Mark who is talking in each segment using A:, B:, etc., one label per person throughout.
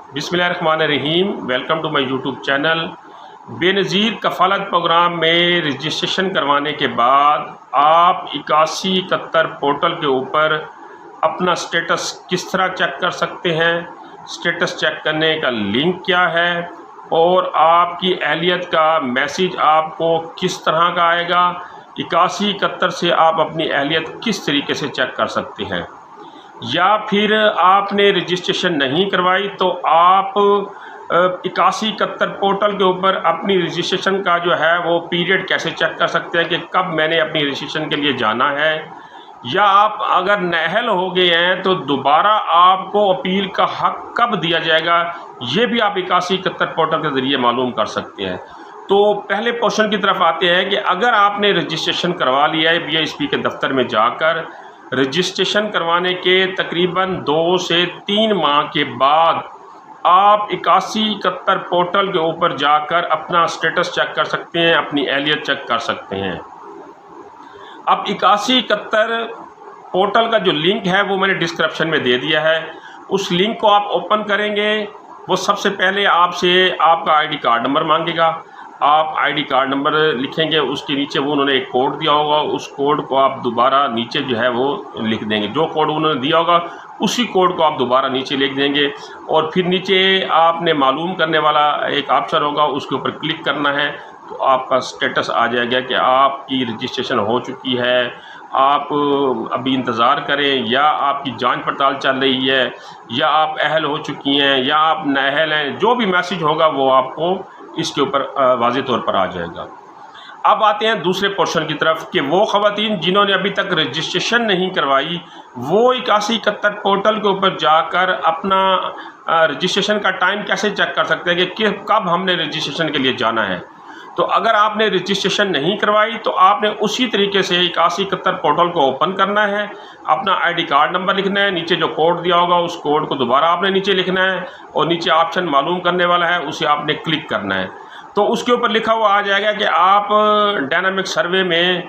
A: बिस्मिल्लाहिर्रहमानिर्रहीम। Welcome to my YouTube channel. Benazir Kafalat programme में registration करवाने के बाद आप 8171 पोर्टल के ऊपर अपना स्टेटस किस तरह चेक कर सकते हैं, स्टेटस चेक करने का लिंक क्या है और आपकी अहलियत का मैसेज आपको किस तरह का आएगा, 8171 से आप अपनी अहलियत किस तरीके से चेक कर सकते हैं। या फिर आपने रजिस्ट्रेशन नहीं करवाई तो आप 8171 पोर्टल के ऊपर अपनी रजिस्ट्रेशन का जो है वो पीरियड कैसे चेक कर सकते हैं कि कब मैंने अपनी रजिस्ट्रेशन के लिए जाना है। या आप अगर नाअहल हो गए हैं तो दोबारा आपको अपील का हक़ कब दिया जाएगा, ये भी आप 8171 पोर्टल के ज़रिए मालूम कर सकते हैं। तो पहले क्वेश्चन की तरफ आते हैं कि अगर आपने रजिस्ट्रेशन करवा लिया है BISP के दफ्तर में जाकर, रजिस्ट्रेशन करवाने के तकरीबन 2 से 3 माह के बाद आप 8171 पोर्टल के ऊपर जाकर अपना स्टेटस चेक कर सकते हैं, अपनी अहलियत चेक कर सकते हैं। अब 8171 पोर्टल का जो लिंक है वो मैंने डिस्क्रिप्शन में दे दिया है। उस लिंक को आप ओपन करेंगे, वो सबसे पहले आपसे आपका ID कार्ड नंबर मांगेगा। आप ID कार्ड नंबर लिखेंगे, उसके नीचे वो उन्होंने एक कोड दिया होगा, उस कोड को आप दोबारा नीचे जो है वो लिख देंगे। जो कोड उन्होंने दिया होगा उसी कोड को आप दोबारा नीचे लिख देंगे और फिर नीचे आपने मालूम करने वाला एक ऑप्शन होगा, उसके ऊपर क्लिक करना है तो आपका स्टेटस आ जाएगा कि आपकी रजिस्ट्रेशन हो चुकी है, आप अभी इंतज़ार करें, या आपकी जांच पड़ताल चल रही है, या आप अहल हो चुकी हैं, या आप नाअहल हैं। जो भी मैसेज होगा वो आपको इसके ऊपर वाज़ेह तौर पर आ जाएगा। अब आते हैं दूसरे पोर्शन की तरफ कि वो ख़वातीन जिन्होंने अभी तक रजिस्ट्रेशन नहीं करवाई वो 8171 पोर्टल के ऊपर जाकर अपना रजिस्ट्रेशन का टाइम कैसे चेक कर सकते हैं कि कब हमने रजिस्ट्रेशन के लिए जाना है। तो अगर आपने रजिस्ट्रेशन नहीं करवाई तो आपने उसी तरीके से 8171 पोर्टल को ओपन करना है, अपना ID कार्ड नंबर लिखना है, नीचे जो कोड दिया होगा उस कोड को दोबारा आपने नीचे लिखना है और नीचे ऑप्शन मालूम करने वाला है उसे आपने क्लिक करना है। तो उसके ऊपर लिखा हुआ आ जाएगा कि आप डायनामिक सर्वे में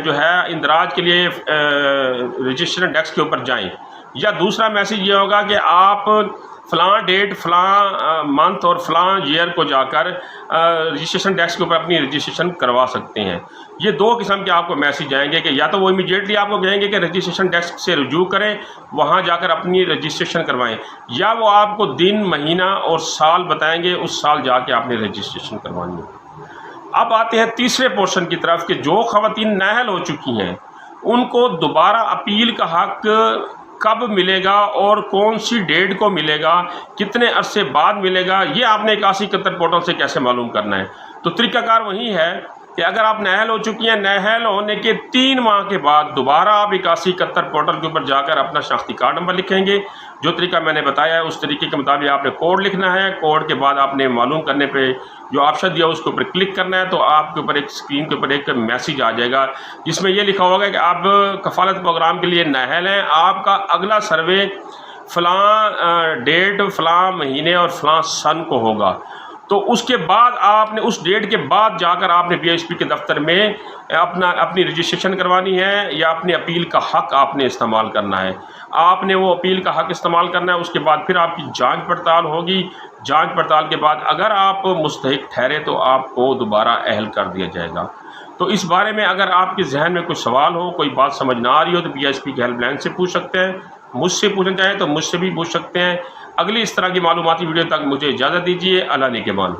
A: जो है इंदराज के लिए रजिस्ट्रेशन डेस्क के ऊपर जाएँ। या दूसरा मैसेज ये होगा कि आप फ़लाँ डेट, फ़लाँ मंथ और फ़लाँ ईयर को जाकर रजिस्ट्रेशन डेस्क के ऊपर अपनी रजिस्ट्रेशन करवा सकते हैं। ये 2 किस्म के आपको मैसेज आएंगे कि या तो वो इमीडिएटली आपको कहेंगे कि रजिस्ट्रेशन डेस्क से रुजू करें, वहाँ जाकर अपनी रजिस्ट्रेशन करवाएं, या वो आपको दिन, महीना और साल बताएंगे, उस साल जाके आपने रजिस्ट्रेशन करवानी है। अब आते हैं तीसरे पोर्शन की तरफ कि जो ख़वातीन नाअहल हो चुकी हैं उनको दोबारा अपील का हक़ कब मिलेगा और कौन सी डेट को मिलेगा, कितने अरसे बाद मिलेगा, ये आपने 8171 पोर्टल से कैसे मालूम करना है। तो तरीक़ाकार वही है कि अगर आप नाअहल हो चुकी हैं, नाअहल होने के 3 माह के बाद दोबारा आप 8171 पोर्टल के ऊपर जाकर अपना शनाख्ती कार्ड नंबर लिखेंगे। जो तरीका मैंने बताया है उस तरीके के मुताबिक आपने कोड लिखना है। कोड के बाद आपने मालूम करने पे जो ऑप्शन दिया उसके ऊपर क्लिक करना है तो आपके ऊपर एक स्क्रीन के ऊपर एक मैसेज आ जाएगा जिसमें ये लिखा होगा कि आप कफ़ालत प्रोग्राम के लिए नाअहल हैं, आपका अगला सर्वे फ़लाँ डेट, फ़लाँ महीने और फ़लाँ सन को होगा। तो उसके बाद आपने उस डेट के बाद जाकर आपने BISP के दफ्तर में अपनी रजिस्ट्रेशन करवानी है या अपनी अपील का हक़ आपने इस्तेमाल करना है। आपने वो अपील का हक़ इस्तेमाल करना है, उसके बाद फिर आपकी जांच पड़ताल होगी। जांच पड़ताल के बाद अगर आप मुस्तहिक़ ठहरे तो आपको दोबारा अहल कर दिया जाएगा। तो इस बारे में अगर आपके जहन में कोई सवाल हो, कोई बात समझ ना आ रही हो तो BISP की हेल्पलाइन से पूछ सकते हैं, मुझसे पूछना चाहें तो मुझसे भी पूछ सकते हैं। अगली इस तरह की मालूमाती वीडियो तक मुझे इजाज़त दीजिए। अल्लाह निगहबान।